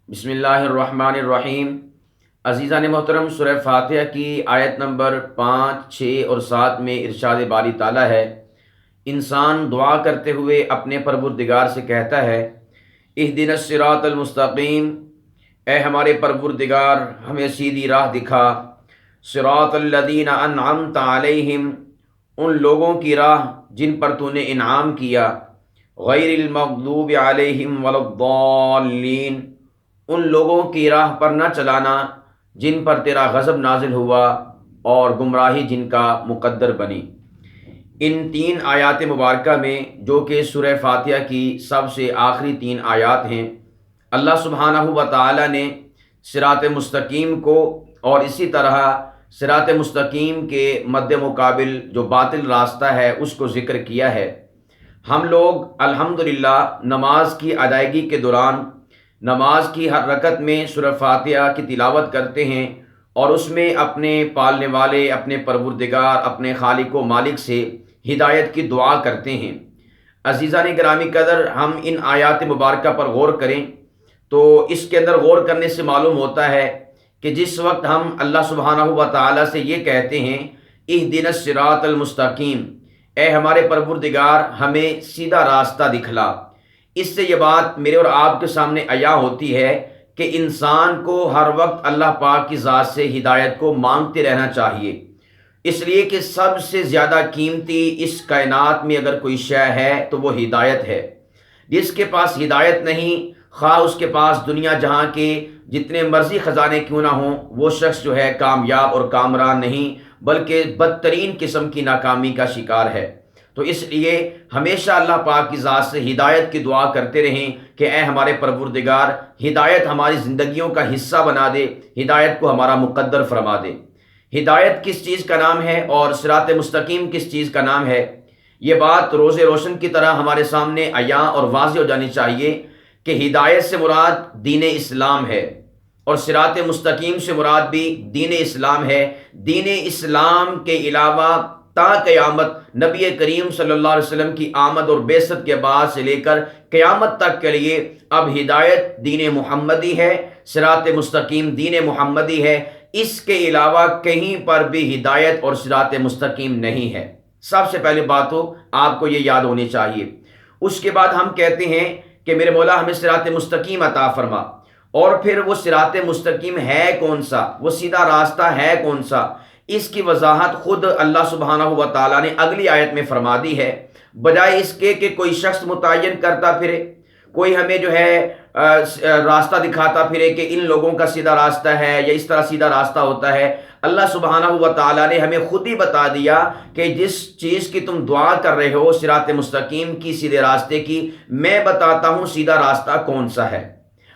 بسم اللہ الرحمن الرحیم۔ عزیزان محترم، سورہ فاتحہ کی آیت نمبر 5، 6 اور 7 میں ارشاد باری تعالیٰ ہے، انسان دعا کرتے ہوئے اپنے پروردگار سے کہتا ہے، اہدنا الصراط المستقیم، اے ہمارے پروردگار ہمیں سیدھی راہ دکھا، صراط الذین انعمت علیہم، ان لوگوں کی راہ جن پر تو نے انعام کیا، غیر المغضوب علیہم ولا الضالین، ان لوگوں کی راہ پر نہ چلانا جن پر تیرا غضب نازل ہوا اور گمراہی جن کا مقدر بنی۔ ان 3 آیات مبارکہ میں، جو کہ سورہ فاتحہ کی سب سے آخری 3 آیات ہیں، اللہ سبحانہ و تعالی نے صراط مستقیم کو اور اسی طرح صراط مستقیم کے مد مقابل جو باطل راستہ ہے اس کو ذکر کیا ہے۔ ہم لوگ الحمدللہ نماز کی ادائیگی کے دوران نماز کی ہر رکعت میں سورہ فاتحہ کی تلاوت کرتے ہیں اور اس میں اپنے پالنے والے، اپنے پروردگار، اپنے خالق و مالک سے ہدایت کی دعا کرتے ہیں۔ عزیزان گرامی قدر، ہم ان آیات مبارکہ پر غور کریں تو اس کے اندر غور کرنے سے معلوم ہوتا ہے کہ جس وقت ہم اللہ سبحانہ و تعالیٰ سے یہ کہتے ہیں اہدنا الصراط المستقیم، اے ہمارے پروردگار ہمیں سیدھا راستہ دکھلا، اس سے یہ بات میرے اور آپ کے سامنے عیاں ہوتی ہے کہ انسان کو ہر وقت اللہ پاک کی ذات سے ہدایت کو مانگتے رہنا چاہیے، اس لیے کہ سب سے زیادہ قیمتی اس کائنات میں اگر کوئی شے ہے تو وہ ہدایت ہے۔ جس کے پاس ہدایت نہیں، خواہ اس کے پاس دنیا جہاں کے جتنے مرضی خزانے کیوں نہ ہوں، وہ شخص جو ہے کامیاب اور کامران نہیں بلکہ بدترین قسم کی ناکامی کا شکار ہے۔ تو اس لیے ہمیشہ اللہ پاک کی ذات سے ہدایت کی دعا کرتے رہیں کہ اے ہمارے پروردگار ہدایت ہماری زندگیوں کا حصہ بنا دے، ہدایت کو ہمارا مقدر فرما دے۔ ہدایت کس چیز کا نام ہے اور صراط مستقیم کس چیز کا نام ہے، یہ بات روز روشن کی طرح ہمارے سامنے عیاں اور واضح ہو جانی چاہیے کہ ہدایت سے مراد دین اسلام ہے اور صراط مستقیم سے مراد بھی دین اسلام ہے۔ دین اسلام کے علاوہ تا قیامت نبی کریم صلی اللہ علیہ وسلم کی آمد اور بعثت کے بعد سے لے کر قیامت تک کے لیے اب ہدایت دین محمدی ہے، صراط مستقیم دین محمدی ہے، اس کے علاوہ کہیں پر بھی ہدایت اور صراط مستقیم نہیں ہے۔ سب سے پہلی بات تو آپ کو یہ یاد ہونی چاہیے۔ اس کے بعد ہم کہتے ہیں کہ میرے مولا ہمیں صراط مستقیم عطا فرما، اور پھر وہ صراط مستقیم ہے کون سا، وہ سیدھا راستہ ہے کون سا، اس کی وضاحت خود اللہ سبحانہ و تعالیٰ نے اگلی آیت میں فرما دی ہے۔ بجائے اس کے کہ کوئی شخص متعین کرتا پھرے، کوئی ہمیں جو ہے راستہ دکھاتا پھرے کہ ان لوگوں کا سیدھا راستہ ہے یا اس طرح سیدھا راستہ ہوتا ہے، اللہ سبحانہ و تعالیٰ نے ہمیں خود ہی بتا دیا کہ جس چیز کی تم دعا کر رہے ہو صراط مستقیم کی، سیدھے راستے کی، میں بتاتا ہوں سیدھا راستہ کون سا ہے۔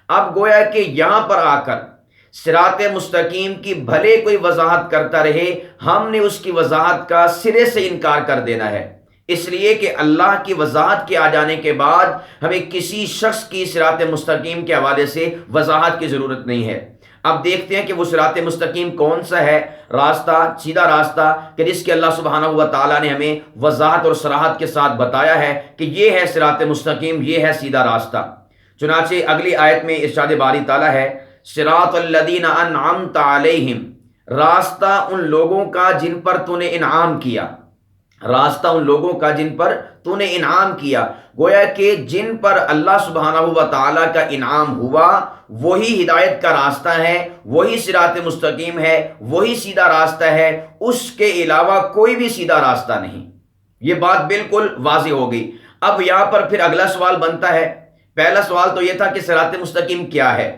اب گویا کہ یہاں پر آ کر صراط مستقیم کی بھلے کوئی وضاحت کرتا رہے، ہم نے اس کی وضاحت کا سرے سے انکار کر دینا ہے، اس لیے کہ اللہ کی وضاحت کے آ جانے کے بعد ہمیں کسی شخص کی صراط مستقیم کے حوالے سے وضاحت کی ضرورت نہیں ہے۔ اب دیکھتے ہیں کہ وہ صراط مستقیم کون سا ہے، راستہ، سیدھا راستہ کہ جس کے اللہ سبحانہ و تعالیٰ نے ہمیں وضاحت اور صراحت کے ساتھ بتایا ہے کہ یہ ہے صراط مستقیم، یہ ہے سیدھا راستہ۔ چنانچہ اگلی آیت میں ارشاد باری تعالیٰ ہے، صراط الذین انعمت علیہم، راستہ ان لوگوں کا جن پر تو نے انعام کیا، راستہ ان لوگوں کا جن پر تو نے انعام کیا۔ گویا کہ جن پر اللہ سبحانہ و تعالیٰ کا انعام ہوا وہی ہدایت کا راستہ ہے، وہی صراط مستقیم ہے، وہی سیدھا راستہ ہے، اس کے علاوہ کوئی بھی سیدھا راستہ نہیں۔ یہ بات بالکل واضح ہو گئی۔ اب یہاں پر پھر اگلا سوال بنتا ہے، پہلا سوال تو یہ تھا کہ صراط مستقیم کیا ہے۔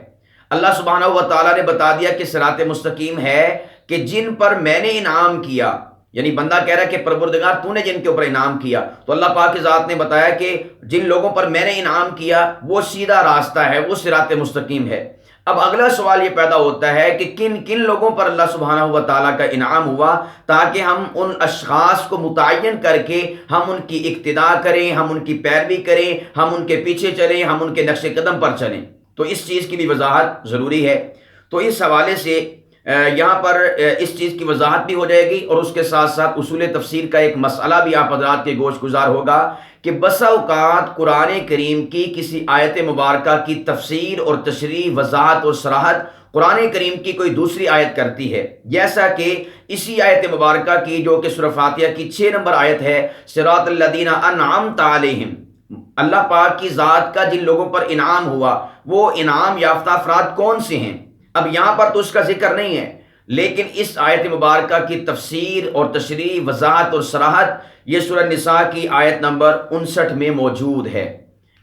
اللہ سبحانہ و تعالیٰ نے بتا دیا کہ صراط مستقیم ہے کہ جن پر میں نے انعام کیا، یعنی بندہ کہہ رہا ہے کہ پروردگار تو نے جن کے اوپر انعام کیا، تو اللہ پاک کی ذات نے بتایا کہ جن لوگوں پر میں نے انعام کیا وہ سیدھا راستہ ہے، وہ صراط مستقیم ہے۔ اب اگلا سوال یہ پیدا ہوتا ہے کہ کن کن لوگوں پر اللہ سبحانہ و تعالیٰ کا انعام ہوا، تاکہ ہم ان اشخاص کو متعین کر کے ہم ان کی اقتداء کریں، ہم ان کی پیروی کریں، ہم ان کے پیچھے چلیں، ہم ان کے نقش قدم پر چلیں۔ تو اس چیز کی بھی وضاحت ضروری ہے۔ تو اس حوالے سے یہاں پر اس چیز کی وضاحت بھی ہو جائے گی، اور اس کے ساتھ ساتھ اصول تفسیر کا ایک مسئلہ بھی آپ حضرات کے گوش گزار ہوگا کہ بسا اوقات قرآن کریم کی کسی آیت مبارکہ کی تفسیر اور تشریح، وضاحت اور صراحت قرآن کریم کی کوئی دوسری آیت کرتی ہے، جیسا کہ اسی آیت مبارکہ کی جو کہ سورہ فاتحہ کی 6 نمبر آیت ہے، صراط الذین انعمت علیہم، اللہ پاک کی ذات کا جن لوگوں پر انعام ہوا وہ انعام یافتہ افراد کون سے ہیں۔ اب یہاں پر تو اس کا ذکر نہیں ہے، لیکن اس آیت مبارکہ کی تفسیر اور تشریح، وضاحت اور صراحت یہ سورہ نساء کی آیت نمبر 59 میں موجود ہے۔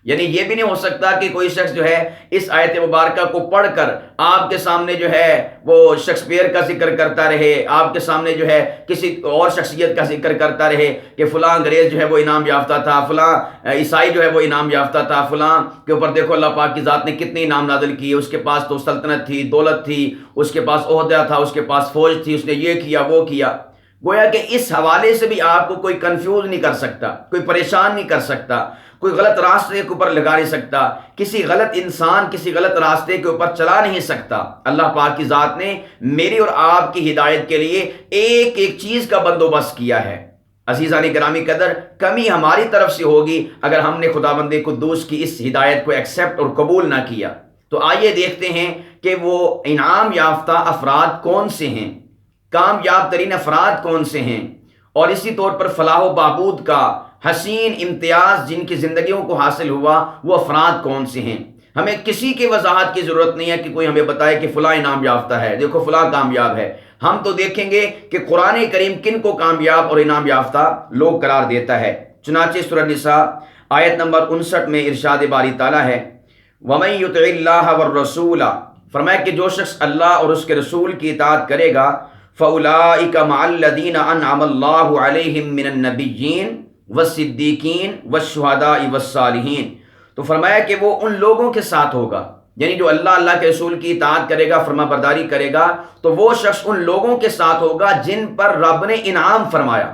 یعنی یہ بھی نہیں ہو سکتا کہ کوئی شخص جو ہے اس آیت مبارکہ کو پڑھ کر آپ کے سامنے جو ہے وہ شیکسپیئر کا ذکر کرتا رہے، آپ کے سامنے جو ہے کسی اور شخصیت کا ذکر کرتا رہے کہ فلاں انگریز جو ہے وہ انعام یافتہ تھا، فلاں عیسائی جو ہے وہ انعام یافتہ تھا، فلاں کے اوپر دیکھو اللہ پاک کی ذات نے کتنے انعام نازل کیے، اس کے پاس تو سلطنت تھی، دولت تھی، اس کے پاس عہدہ تھا، اس کے پاس فوج تھی، اس نے یہ کیا وہ کیا۔ گویا کہ اس حوالے سے بھی آپ کو کوئی کنفیوز نہیں کر سکتا، کوئی پریشان نہیں کر سکتا، کوئی غلط راستے کے اوپر لگا نہیں سکتا، کسی غلط انسان کسی غلط راستے کے اوپر چلا نہیں سکتا۔ اللہ پاک کی ذات نے میری اور آپ کی ہدایت کے لیے ایک ایک چیز کا بندوبست کیا ہے۔ عزیزان گرامی قدر، کمی ہماری طرف سے ہوگی اگر ہم نے خداوند قدوس کی اس ہدایت کو ایکسیپٹ اور قبول نہ کیا۔ تو آئیے دیکھتے ہیں کہ وہ انعام یافتہ افراد کون سے ہیں، کامیاب ترین افراد کون سے ہیں، اور اسی طور پر فلاح و بہبود کا حسین امتیاز جن کی زندگیوں کو حاصل ہوا وہ افراد کون سے ہیں۔ ہمیں کسی کی وضاحت کی ضرورت نہیں ہے کہ کوئی ہمیں بتائے کہ فلاں انعام یافتہ ہے، دیکھو فلاں کامیاب ہے۔ ہم تو دیکھیں گے کہ قرآن کریم کن کو کامیاب اور انعام یافتہ لوگ قرار دیتا ہے۔ چنانچہ سورہ نساء آیت نمبر 59 میں ارشاد باری تعالیٰ ہے، وَمَن يُطِعِ اللَّهَ وَالرَّسُولَ، فرمایا کہ جو شخص اللہ اور اس کے رسول کی اطاعت کرے گا، فَأُولَٰئِكَ مَعَ الَّذِينَ أَنْعَمَ اللَّهُ عَلَيْهِم مِّنَ النَّبِيِّينَ والصدیقین والشہداء والصالحین، تو فرمایا کہ وہ ان لوگوں کے ساتھ ہوگا، یعنی جو اللہ کے رسول کی اطاعت کرے گا، فرما برداری کرے گا، تو وہ شخص ان لوگوں کے ساتھ ہوگا جن پر رب نے انعام فرمایا،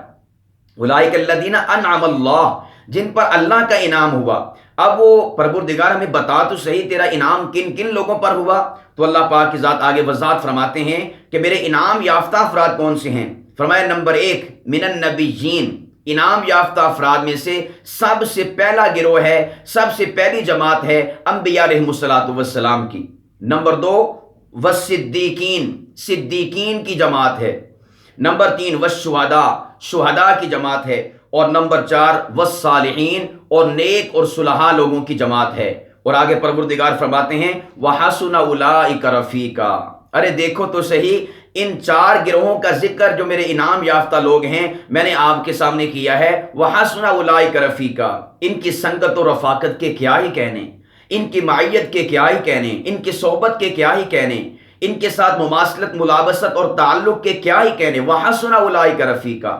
اولئک الذین انعم اللہ، جن پر اللہ کا انعام ہوا۔ اب وہ پروردگار ہمیں بتا تو صحیح تیرا انعام کن کن لوگوں پر ہوا، تو اللہ پاک کی ذات آگے وضاحت فرماتے ہیں کہ میرے انعام یافتہ افراد کون سے ہیں۔ فرمایا نمبر 1 من النبیین، انعام یافتہ افراد میں سے سب سے پہلا گروہ ہے، سب سے پہلی جماعت ہے انبیاء علیہم السلام کی۔ نمبر 2 والصدیقین، صدیقین کی جماعت ہے۔ نمبر 3 والشہداء، شہداء کی جماعت ہے۔ اور نمبر 4 والصالحین، اور نیک اور صلحاء لوگوں کی جماعت ہے۔ اور آگے پروردگار فرماتے ہیں وَحَسُنَ أُولَٰئِكَ رَفِیقًا، ارے دیکھو تو صحیح ان 4 گروہوں کا ذکر جو میرے انعام یافتہ لوگ ہیں میں نے آپ کے سامنے کیا ہے۔ وَحَسُنَ أُولَٰئِكَ رَفِیقًا، ان کی سنگت و رفاقت کے کیا ہی کہنے، ان کی معیت کے کیا ہی کہنے، ان کی صحبت کے کیا ہی کہنے، ان کے ساتھ مماثلت، ملابست اور تعلق کے کیا ہی کہنے۔ وَحَسُنَ أُولَٰئِكَ رَفِیقًا،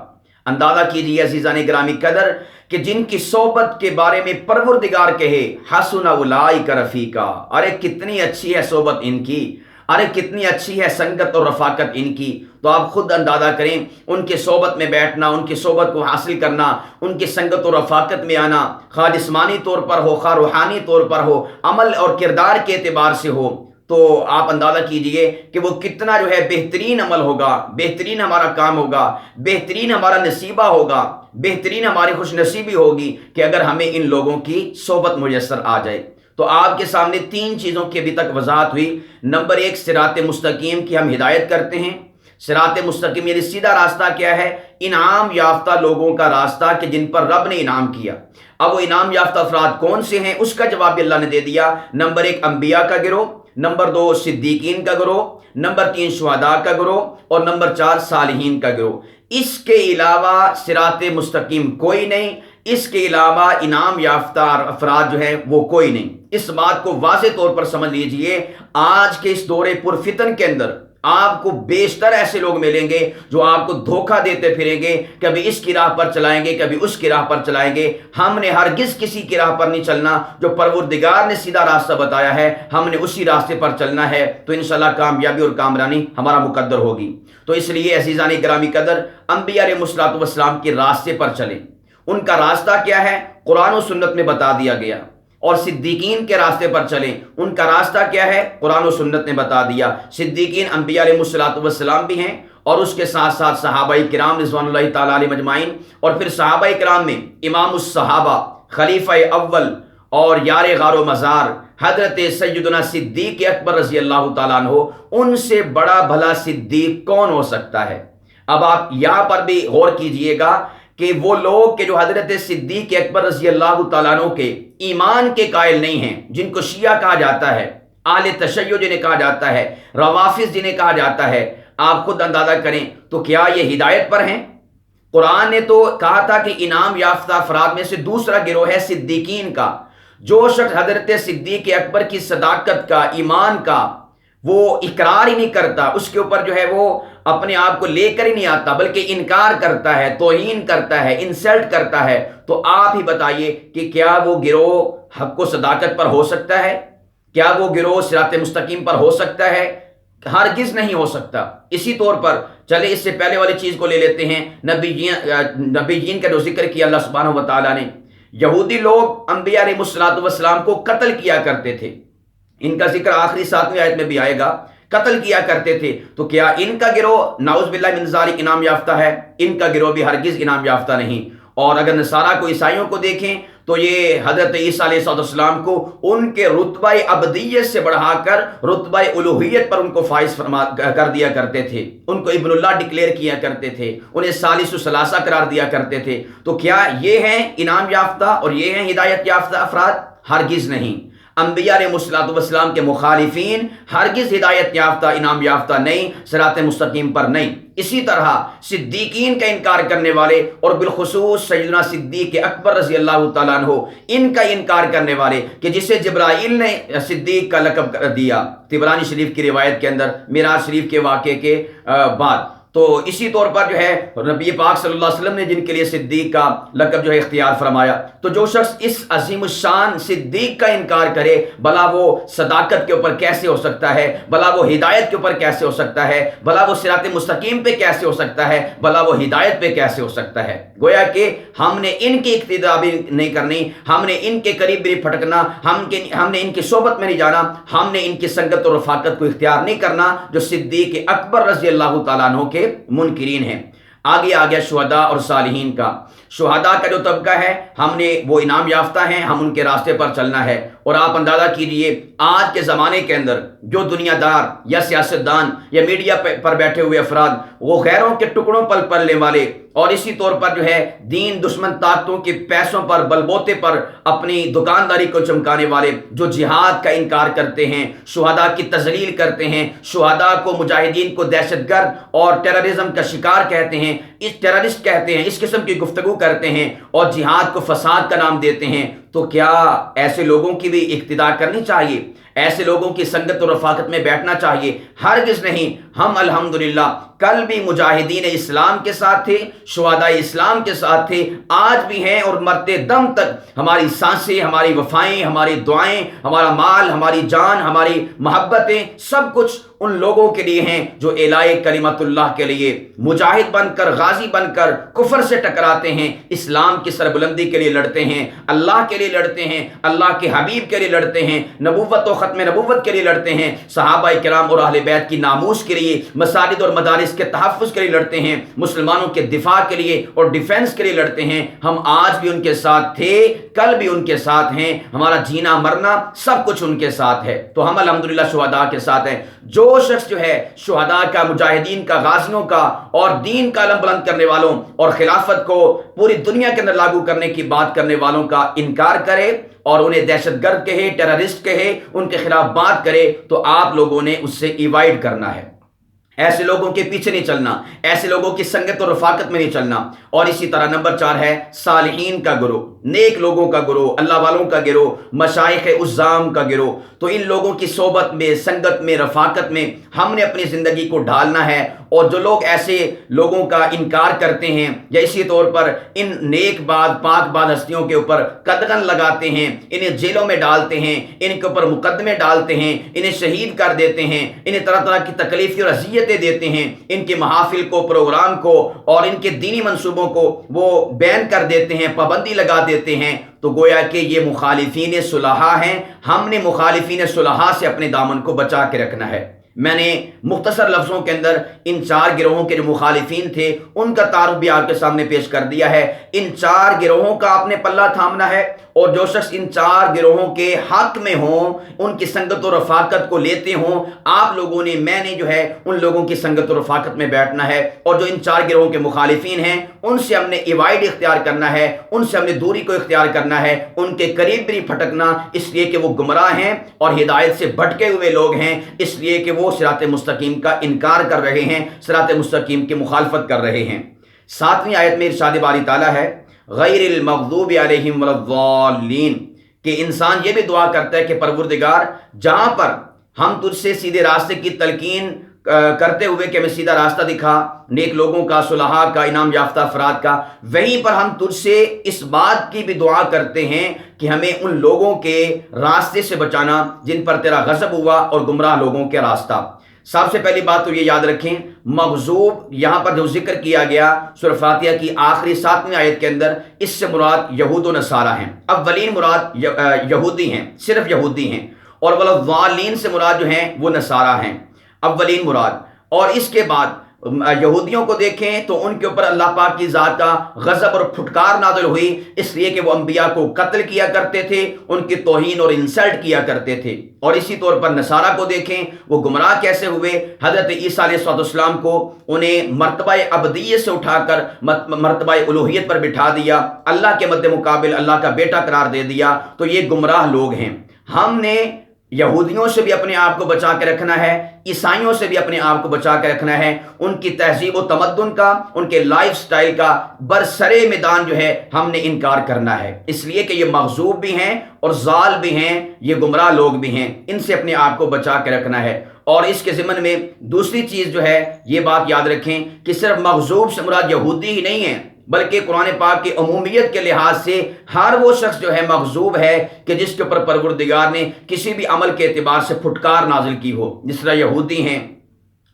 اندازہ کیجیے عزیزان گرامی قدر کہ جن کی صحبت کے بارے میں پروردگار کہے حسن اولئک رفیقا، ارے کتنی اچھی ہے صحبت ان کی، ارے کتنی اچھی ہے سنگت اور رفاقت ان کی۔ تو آپ خود اندازہ کریں ان کے صحبت میں بیٹھنا، ان کی صحبت کو حاصل کرنا، ان کی سنگت و رفاقت میں آنا، خواہ جسمانی طور پر ہو خواہ روحانی طور پر ہو، عمل اور کردار کے اعتبار سے ہو، تو آپ اندازہ کیجئے کہ وہ کتنا جو ہے بہترین عمل ہوگا، بہترین ہمارا کام ہوگا، بہترین ہمارا نصیبہ ہوگا، بہترین ہماری خوش نصیبی ہوگی کہ اگر ہمیں ان لوگوں کی صحبت میسر آ جائے۔ تو آپ کے سامنے 3 چیزوں کی ابھی تک وضاحت ہوئی۔ نمبر 1 صراط مستقیم کی ہم ہدایت کرتے ہیں۔ صراط مستقیم یعنی سیدھا راستہ کیا ہے؟ انعام یافتہ لوگوں کا راستہ کہ جن پر رب نے انعام کیا۔ اب وہ انعام یافتہ افراد کون سے ہیں اس کا جواب بھی اللہ نے دے دیا۔ نمبر 1 انبیاء کا گروہ، نمبر 2 صدیقین کا گروہ، نمبر 3 شہداء کا گروہ، اور نمبر 4 صالحین کا گروہ۔ اس کے علاوہ صراط مستقیم کوئی نہیں، اس کے علاوہ انعام یافتہ افراد جو ہیں وہ کوئی نہیں۔ اس بات کو واضح طور پر سمجھ لیجئے، آج کے اس دور پرفتن کے اندر آپ کو بیشتر ایسے لوگ ملیں گے جو آپ کو دھوکہ دیتے پھریں گے، کبھی اس کی راہ پر چلائیں گے، کبھی اس کی راہ پر چلائیں گے۔ ہم نے ہرگز کسی کی راہ پر نہیں چلنا، جو پروردگار نے سیدھا راستہ بتایا ہے ہم نے اسی راستے پر چلنا ہے، تو انشاءاللہ کامیابی اور کامرانی ہمارا مقدر ہوگی۔ تو اس لیے عزیزان گرامی قدر انبیاء علیہ السلام کے راستے پر چلیں۔ ان کا راستہ کیا ہے؟ قرآن و سنت میں بتا دیا گیا۔ اور صدیقین کے راستے پر چلیں۔ ان کا راستہ کیا ہے؟ قرآن و سنت نے بتا دیا۔ صدیقین انبیاء علیہ السلام بھی ہیں، اور اس کے ساتھ ساتھ صحابہ کرام رضوان اللہ تعالیٰ علیہ مجمعین، اور پھر صحابہ کرام میں امام الصحابہ، خلیفہ اول اور یار غار و مزار حضرت سیدنا صدیق اکبر رضی اللہ تعالیٰ عنہ، ان سے بڑا بھلا صدیق کون ہو سکتا ہے؟ اب آپ یہاں پر بھی غور کیجئے گا کہ وہ لوگ کہ جو حضرت صدیق اکبر رضی اللہ تعالیٰ عنہ کے ایمان کے قائل نہیں ہیں، جن کو شیعہ کہا جاتا ہے، اہل تشیع جنہیں کہا جاتا ہے، روافض جنہیں کہا جاتا ہے، آپ خود اندازہ کریں تو کیا یہ ہدایت پر ہیں؟ قرآن نے تو کہا تھا کہ انعام یافتہ افراد میں سے دوسرا گروہ ہے صدیقین کا۔ جو شخص حضرت صدیق اکبر کی صداقت کا، ایمان کا وہ اقرار ہی نہیں کرتا، اس کے اوپر جو ہے وہ اپنے آپ کو لے کر ہی نہیں آتا، بلکہ انکار کرتا ہے، توہین کرتا ہے، انسلٹ کرتا ہے، تو آپ ہی بتائیے کہ کیا وہ گروہ حق و صداقت پر ہو سکتا ہے؟ کیا وہ گروہ صراط مستقیم پر ہو سکتا ہے؟ ہرگز نہیں ہو سکتا۔ اسی طور پر چلے اس سے پہلے والی چیز کو لے لیتے ہیں، نبیین کا جو ذکر کیا اللہ سبحانہ و تعالیٰ نے۔ یہودی لوگ انبیاء علیہ السلام کو قتل کیا کرتے تھے، ان کا ذکر آخری 7ویں آیت میں بھی آئے گا، قتل کیا کرتے تھے۔ تو کیا ان کا گروہ نعوذ باللہ من ذالک انعام یافتہ ہے؟ ان کا گروہ بھی ہرگز انعام یافتہ نہیں۔ اور اگر نصارہ کو، عیسائیوں کو دیکھیں تو یہ حضرت عیسیٰ علیہ السلام کو ان کے رتبہ ابدیت سے بڑھا کر رتبہ الوہیت پر ان کو فائز کر دیا کرتے تھے، ان کو ابن اللہ ڈکلیئر کیا کرتے تھے، انہیں ثالث الثلاثہ قرار دیا کرتے تھے۔ تو کیا یہ ہیں انعام یافتہ اور یہ ہیں ہدایت یافتہ افراد؟ ہرگز نہیں۔ انبیاء علیہ السلام کے مخالفین ہرگز ہدایت یافتہ، انعام یافتہ نہیں، صراط مستقیم پر نہیں۔ اسی طرح صدیقین کا انکار کرنے والے، اور بالخصوص سیدنا صدیق اکبر رضی اللہ تعالیٰ عنہ، ان کا انکار کرنے والے کہ جسے جبرائیل نے صدیق کا لقب دیا طبرانی شریف کی روایت کے اندر معراج شریف کے واقعے کے بعد۔ تو اسی طور پر جو ہے نبی پاک صلی اللہ علیہ وسلم نے جن کے لیے صدیق کا لقب جو ہے اختیار فرمایا۔ تو جو شخص اس عظیم الشان صدیق کا انکار کرے، بھلا وہ صداقت کے اوپر کیسے ہو سکتا ہے؟ بھلا وہ ہدایت کے اوپر کیسے ہو سکتا ہے؟ بھلا وہ صراط مستقیم پہ کیسے ہو سکتا ہے؟ بھلا وہ ہدایت پہ کیسے ہو سکتا ہے؟ گویا کہ ہم نے ان کی اقتداء بھی نہیں کرنی، ہم نے ان کے قریب بھی نہیں پھٹکنا، ہم نے ان کی صحبت میں نہیں جانا، ہم نے ان کی سنگت اور رفاقت کو اختیار نہیں کرنا جو صدیق اکبر رضی اللہ تعالیٰ عنہ کے منکرین ہیں۔ آگے آ گیا شہداء اور صالحین کا۔ شہداء کا جو طبقہ ہے، ہم نے وہ انعام یافتہ ہیں، ہم ان کے راستے پر چلنا ہے۔ اور آپ اندازہ کیجئے آج کے زمانے کے اندر جو دنیا دار یا سیاستدان یا میڈیا پر بیٹھے ہوئے افراد، وہ غیروں کے ٹکڑوں پر پلنے والے، اور اسی طور پر جو ہے دین دشمن طاقتوں کے پیسوں پر، بلبوتے پر اپنی دکانداری کو چمکانے والے، جو جہاد کا انکار کرتے ہیں، شہداء کی تذلیل کرتے ہیں، شہداء کو، مجاہدین کو دہشت گرد اور ٹیررزم کا شکار کہتے ہیں، اس ٹیررسٹ کہتے ہیں، اس قسم کی گفتگو کرتے ہیں اور جہاد کو فساد کا نام دیتے ہیں، تو کیا ایسے لوگوں کی بھی اقتداء کرنی چاہیے؟ ایسے لوگوں کی سنگت اور رفاقت میں بیٹھنا چاہیے؟ ہرگز نہیں۔ ہم الحمدللہ کل بھی مجاہدین اسلام کے ساتھ تھے، شہداء اسلام کے ساتھ تھے، آج بھی ہیں، اور مرتے دم تک ہماری سانسیں، ہماری وفائیں، ہماری دعائیں، ہمارا مال، ہماری جان، ہماری محبتیں، سب کچھ ان لوگوں کے لیے ہیں جو اعلاء کلمت اللہ کے لیے مجاہد بن کر، غازی بن کر کفر سے ٹکراتے ہیں، اسلام کی سربلندی کے لیے لڑتے ہیں، اللہ کے لیے لڑتے ہیں، اللہ کے حبیب کے لیے لڑتے ہیں، نبوت و ختم نبوت کے لیے لڑتے ہیں، صحابہ کرام اور اہل بیت کی ناموس کے لیے، مساجد اور مدارس کے تحفظ کے لیے لڑتے ہیں، مسلمانوں کے دفاع کے لیے اور ڈیفنس کے لیے لڑتے ہیں۔ ہم آج بھی ان کے ساتھ تھے، کل بھی ان کے ساتھ ہیں، ہمارا جینا مرنا سب کچھ ان کے ساتھ ہے۔ تو ہم الحمدللہ شہداء کے ساتھ ہیں۔ جو شخص جو ہے شہداء کا، مجاہدین کا، غازیوں کا اور دین کا علم بلند کرنے والوں اور خلافت کو پوری دنیا کے اندر لاگو کرنے کی بات کرنے والوں کا انکار کرے اور انہیں دہشت گرد کہے، ٹیررسٹ کہے، ان کے خلاف بات کرے، تو آپ لوگوں نے اس سے ایوائڈ کرنا ہے۔ ایسے لوگوں کے پیچھے نہیں چلنا، ایسے لوگوں کی سنگت اور رفاقت میں نہیں چلنا۔ اور اسی طرح نمبر 4 ہے صالحین کا گروہ، نیک لوگوں کا گروہ، اللہ والوں کا گروہ، مشائخ عظام کا گروہ۔ تو ان لوگوں کی صحبت میں، سنگت میں، رفاقت میں ہم نے اپنی زندگی کو ڈھالنا ہے، اور جو لوگ ایسے لوگوں کا انکار کرتے ہیں یا اسی طور پر ان نیک بات پاک بات ہستیوں کے اوپر قدغن لگاتے ہیں، انہیں جیلوں میں ڈالتے ہیں، ان کے اوپر مقدمے ڈالتے ہیں، انہیں شہید کر دیتے ہیں، انہیں طرح طرح کی تکلیفیں اور اذیتیں دیتے ہیں، ان کے محافل کو، پروگرام کو اور ان کے دینی منصوبوں کو وہ بین کر دیتے ہیں، پابندی لگا دیتے ہیں، تو گویا کہ یہ مخالفین صلحاء ہیں۔ ہم نے مخالفین صلحاء سے اپنے دامن کو بچا کے رکھنا ہے۔ میں نے مختصر لفظوں کے اندر ان 4 گروہوں کے جو مخالفین تھے ان کا تعارف بھی آپ کے سامنے پیش کر دیا ہے۔ ان 4 گروہوں کا آپ نے پلہ تھامنا ہے، اور جو شخص ان 4 گروہوں کے حق میں ہوں، ان کی سنگت و رفاقت کو لیتے ہوں، آپ لوگوں نے، میں نے جو ہے ان لوگوں کی سنگت و رفاقت میں بیٹھنا ہے، اور جو ان 4 گروہوں کے مخالفین ہیں ان سے ہم نے ایوائڈ اختیار کرنا ہے، ان سے ہم نے دوری کو اختیار کرنا ہے، ان کے قریب بھی نہیں پھٹکنا، اس لیے کہ وہ گمراہ ہیں اور ہدایت سے بھٹکے ہوئے لوگ ہیں، اس لیے کہ وہ صراط مستقیم کا انکار کر رہے ہیں، صراط مستقیم کی مخالفت کر رہے ہیں۔ 7ویں آیت میں ارشاد باری تعالیٰ ہے غیر المغضوب علیہم ولا الضالین، کہ انسان یہ بھی دعا کرتا ہے کہ پروردگار جہاں پر ہم تجھ سے سیدھے راستے کی تلقین کرتے ہوئے کہ ہمیں سیدھا راستہ دکھا، نیک لوگوں کا، صلحاء کا، انعام یافتہ افراد کا، وہیں پر ہم تجھ سے اس بات کی بھی دعا کرتے ہیں کہ ہمیں ان لوگوں کے راستے سے بچانا جن پر تیرا غضب ہوا اور گمراہ لوگوں کے راستہ۔ سب سے پہلی بات تو یہ یاد رکھیں، مغضوب یہاں پر جو ذکر کیا گیا سورہ فاتحہ کی آخری 7ویں آیت کے اندر، اس سے مراد یہود و نصارہ ہیں۔ اولین مراد یہودی ہیں، صرف یہودی ہیں، اور والضالین سے مراد جو ہیں وہ نصارہ ہیں، اولین مراد۔ اور اس کے بعد یہودیوں کو دیکھیں تو ان کے اوپر اللہ پاک کی ذات کا غضب اور پھٹکار نازل ہوئی، اس لیے کہ وہ انبیاء کو قتل کیا کرتے تھے، ان کی توہین اور انسلٹ کیا کرتے تھے۔ اور اسی طور پر نصارہ کو دیکھیں، وہ گمراہ کیسے ہوئے، حضرت عیسیٰ علیہ السلام کو انہیں مرتبہ عبدیت سے اٹھا کر مرتبہ الوہیت پر بٹھا دیا، اللہ کے مد مقابل اللہ کا بیٹا قرار دے دیا، تو یہ گمراہ لوگ ہیں۔ ہم نے یہودیوں سے بھی اپنے آپ کو بچا کے رکھنا ہے، عیسائیوں سے بھی اپنے آپ کو بچا کے رکھنا ہے، ان کی تہذیب و تمدن کا، ان کے لائف سٹائل کا برسرے میدان جو ہے ہم نے انکار کرنا ہے، اس لیے کہ یہ مغضوب بھی ہیں اور ضال بھی ہیں، یہ گمراہ لوگ بھی ہیں، ان سے اپنے آپ کو بچا کے رکھنا ہے۔ اور اس کے ضمن میں دوسری چیز جو ہے یہ بات یاد رکھیں کہ صرف مغضوب سے مراد یہودی ہی نہیں ہے، بلکہ قرآن پاک کی عمومیت کے لحاظ سے ہر وہ شخص جو ہے مغضوب ہے کہ جس کے اوپر پروردگار نے کسی بھی عمل کے اعتبار سے پھٹکار نازل کی ہو۔ جس طرح یہودی ہیں،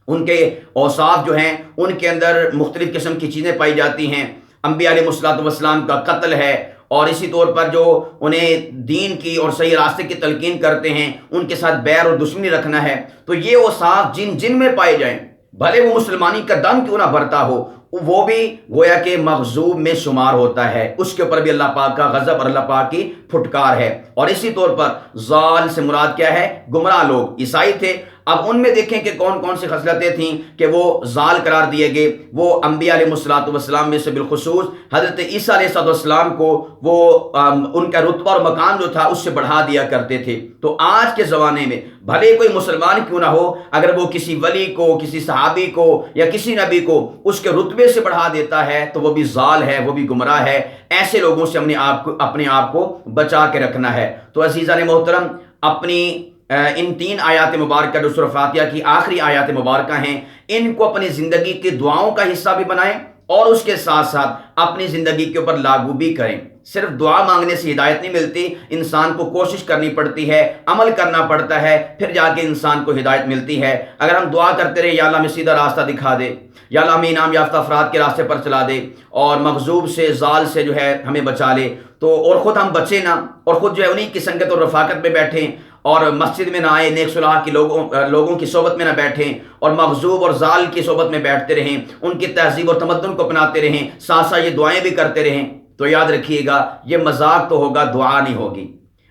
ان کے اوصاف جو ہیں ان کے اندر مختلف قسم کی چیزیں پائی جاتی ہیں، انبیاء علیہ السلام کا قتل ہے، اور اسی طور پر جو انہیں دین کی اور صحیح راستے کی تلقین کرتے ہیں ان کے ساتھ بیر اور دشمنی رکھنا ہے۔ تو یہ اوصاف جن میں پائے جائیں، بھلے وہ مسلمانی کا دم کیوں نہ بھرتا ہو، وہ بھی گویا کہ مغضوب میں شمار ہوتا ہے، اس کے اوپر بھی اللہ پاک کا غضب اور اللہ پاک کی پھٹکار ہے۔ اور اسی طور پر ضال سے مراد کیا ہے؟ گمراہ لوگ عیسائی تھے، اب ان میں دیکھیں کہ کون کون سی خصلتیں تھیں کہ وہ ضال قرار دیے گئے۔ وہ انبیاء علیہ السلام میں سے بالخصوص حضرت عیسیٰ علیہ السلام کو وہ ان کا رتبہ اور مقام جو تھا اس سے بڑھا دیا کرتے تھے۔ تو آج کے زمانے میں بھلے کوئی مسلمان کیوں نہ ہو، اگر وہ کسی ولی کو، کسی صحابی کو یا کسی نبی کو اس کے رتبے سے بڑھا دیتا ہے تو وہ بھی ضال ہے، وہ بھی گمراہ ہے۔ ایسے لوگوں سے ہم نے اپنے آپ کو بچا کے رکھنا ہے۔ تو عزیزان محترم، اپنی ان 3 آیات مبارکہ جو سورہ فاتحہ کی آخری آیات مبارکہ ہیں، ان کو اپنی زندگی کی دعاؤں کا حصہ بھی بنائیں اور اس کے ساتھ ساتھ اپنی زندگی کے اوپر لاگو بھی کریں۔ صرف دعا مانگنے سے ہدایت نہیں ملتی، انسان کو کوشش کرنی پڑتی ہے، عمل کرنا پڑتا ہے، پھر جا کے انسان کو ہدایت ملتی ہے۔ اگر ہم دعا کرتے رہے یا اللہ ہمیں سیدھا راستہ دکھا دے، یا اللہ ہمیں انعام یافتہ افراد کے راستے پر چلا دے، اور مغضوب سے، ضال سے جو ہے ہمیں بچا لے، تو اور خود ہم بچے نہ، اور خود جو ہے انہی کی سنگت اور رفاقت میں بیٹھیں، اور مسجد میں نہ آئے، نیک صلاح کی لوگوں کی صحبت میں نہ بیٹھیں، اور مغضوب اور ضال کی صحبت میں بیٹھتے رہیں، ان کی تہذیب اور تمدن کو اپناتے رہیں، ساتھ ساتھ یہ دعائیں بھی کرتے رہیں، تو یاد رکھیے گا یہ مذاق تو ہوگا، دعا نہیں ہوگی۔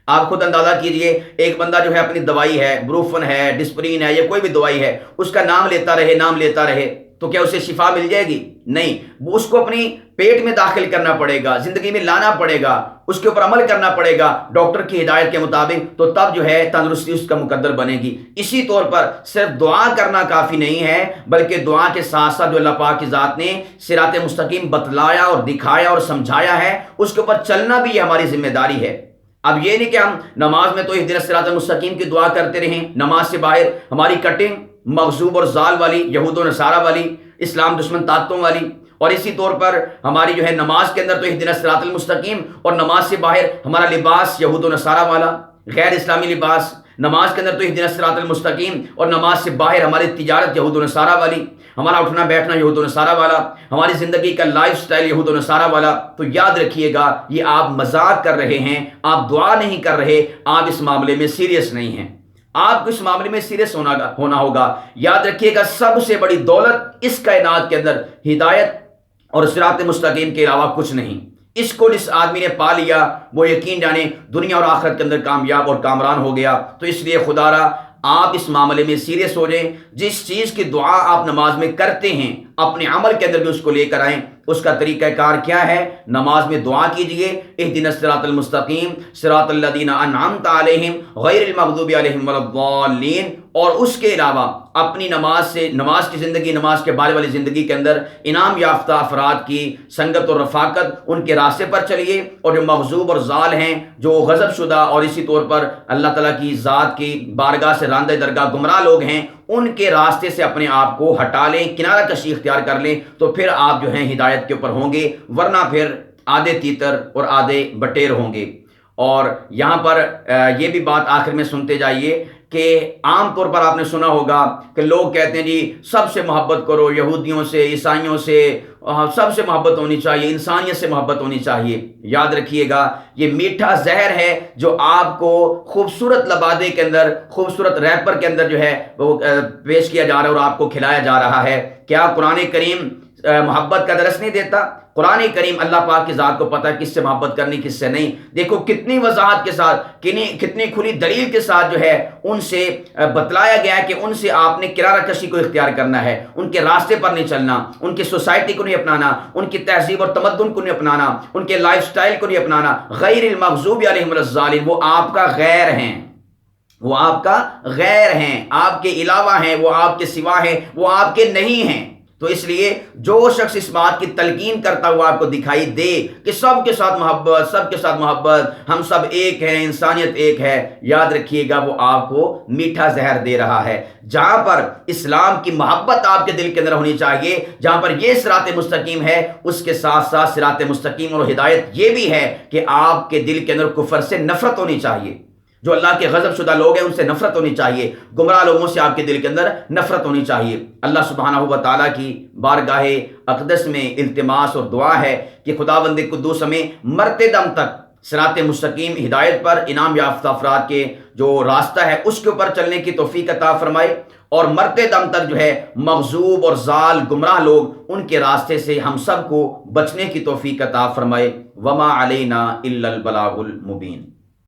آپ خود اندازہ کیجئے، ایک بندہ جو ہے اپنی دوائی ہے، بروفن ہے، ڈسپرین ہے، یا کوئی بھی دوائی ہے، اس کا نام لیتا رہے تو کیا اسے شفا مل جائے گی؟ نہیں، وہ اس کو اپنی پیٹ میں داخل کرنا پڑے گا، زندگی میں لانا پڑے گا، اس کے اوپر عمل کرنا پڑے گا ڈاکٹر کی ہدایت کے مطابق، تو تب جو ہے تندرستی اس کا مقدر بنے گی۔ اسی طور پر صرف دعا کرنا کافی نہیں ہے، بلکہ دعا کے ساتھ ساتھ جو اللہ پاک کی ذات نے صراط مستقیم بتلایا اور دکھایا اور سمجھایا ہے، اس کے اوپر چلنا بھی یہ ہماری ذمہ داری ہے۔ اب یہ نہیں کہ ہم نماز میں تو اہدنا الصراط المستقیم کی دعا کرتے رہیں، نماز سے باہر ہماری کٹنگ مغضوب اور ضال والی، یہود و نصارہ والی، اسلام دشمن طاقتوں والی، اور اسی طور پر ہماری جو ہے نماز کے اندر تو اہدنا الصراط المستقیم، اور نماز سے باہر ہمارا لباس یہود و نصارہ والا، غیر اسلامی لباس، نماز کے اندر تو اہدنا الصراط المستقیم اور نماز سے باہر ہماری تجارت یہود و نصارہ والی، ہمارا اٹھنا بیٹھنا یہود و نصارہ والا، ہماری زندگی کا لائف سٹائل یہود و نصارہ والا. تو یاد رکھیے گا یہ آپ مذاق کر رہے ہیں، آپ دعا نہیں کر رہے، آپ اس معاملے میں سیریس نہیں ہیں. آپ کو اس معاملے میں سیریس ہونا ہوگا. یاد رکھیے گا سب سے بڑی دولت اس کائنات کے اندر ہدایت اور صراط مستقیم کے علاوہ کچھ نہیں. اس کو جس آدمی نے پا لیا وہ یقین جانے دنیا اور آخرت کے اندر کامیاب اور کامران ہو گیا. تو اس لیے خدا را آپ اس معاملے میں سیریس ہو جائیں. جس چیز کی دعا آپ نماز میں کرتے ہیں اپنے عمل کے اندر بھی اس کو لے کر آئیں. اس کا طریقہ کار کیا ہے؟ نماز میں دعا کیجئے اہدنا الصراط المستقیم صراط الذین انعمت علیہم غیر المغضوب علیہم ولا الضالین. اور اس کے علاوہ اپنی نماز کی زندگی، نماز کے بعد والی زندگی کے اندر انعام یافتہ افراد کی سنگت اور رفاقت، ان کے راستے پر چلیے. اور جو مغضوب اور ضال ہیں، جو غضب شدہ اور اسی طور پر اللہ تعالیٰ کی ذات کی بارگاہ سے راندہ درگاہ گمراہ لوگ ہیں، ان کے راستے سے اپنے آپ کو ہٹا لیں، کنارہ کشی اختیار کر لیں. تو پھر آپ جو ہیں ہدایت کے اوپر ہوں گے، ورنہ پھر آدھے تیتر اور آدھے بٹیر ہوں گے. اور یہاں پر یہ بھی بات آخر میں سنتے جائیے کہ عام طور پر آپ نے سنا ہوگا کہ لوگ کہتے ہیں جی سب سے محبت کرو، یہودیوں سے، عیسائیوں سے، سب سے محبت ہونی چاہیے، انسانیت سے محبت ہونی چاہیے. یاد رکھیے گا یہ میٹھا زہر ہے جو آپ کو خوبصورت لبادے کے اندر، خوبصورت ریپر کے اندر جو ہے وہ پیش کیا جا رہا ہے اور آپ کو کھلایا جا رہا ہے. کیا قرآن کریم محبت کا درس نہیں دیتا؟ قرآن کریم اللہ پاک کی ذات کو پتہ ہے کس سے محبت کرنی کس سے نہیں. دیکھو کتنی وضاحت کے ساتھ، کتنی کھلی دلیل کے ساتھ جو ہے ان سے بتلایا گیا ہے کہ ان سے آپ نے کنارہ کشی کو اختیار کرنا ہے، ان کے راستے پر نہیں چلنا، ان کی سوسائٹی کو نہیں اپنانا، ان کی تہذیب اور تمدن کو نہیں اپنانا، ان کے لائف سٹائل کو نہیں اپنانا. غیر المغضوب علیہم ولا الضالین، وہ آپ کا غیر ہیں، وہ آپ کا غیر ہیں، آپ کے علاوہ ہیں، وہ آپ کے سوا ہیں، وہ آپ کے نہیں ہیں. تو اس لیے جو شخص اس بات کی تلقین کرتا ہوا آپ کو دکھائی دے کہ سب کے ساتھ محبت، سب کے ساتھ محبت، ہم سب ایک ہیں، انسانیت ایک ہے، یاد رکھیے گا وہ آپ کو میٹھا زہر دے رہا ہے. جہاں پر اسلام کی محبت آپ کے دل کے اندر ہونی چاہیے، جہاں پر یہ صراط مستقیم ہے، اس کے ساتھ ساتھ صراط مستقیم اور ہدایت یہ بھی ہے کہ آپ کے دل کے اندر کفر سے نفرت ہونی چاہیے. جو اللہ کے غضب شدہ لوگ ہیں ان سے نفرت ہونی چاہیے، گمراہ لوگوں سے آپ کے دل کے اندر نفرت ہونی چاہیے. اللہ سبحانہ و تعالیٰ کی بارگاہ اقدس میں التماس اور دعا ہے کہ خداوند قدوس ہمیں مرتے دم تک صراط مستقیم ہدایت پر انعام یافتہ افراد کے جو راستہ ہے اس کے اوپر چلنے کی توفیق عطا فرمائے، اور مرتے دم تک جو ہے مغضوب اور ضال گمراہ لوگ ان کے راستے سے ہم سب کو بچنے کی توفیق عطا فرمائے. وما علینا الا البلاغ المبین.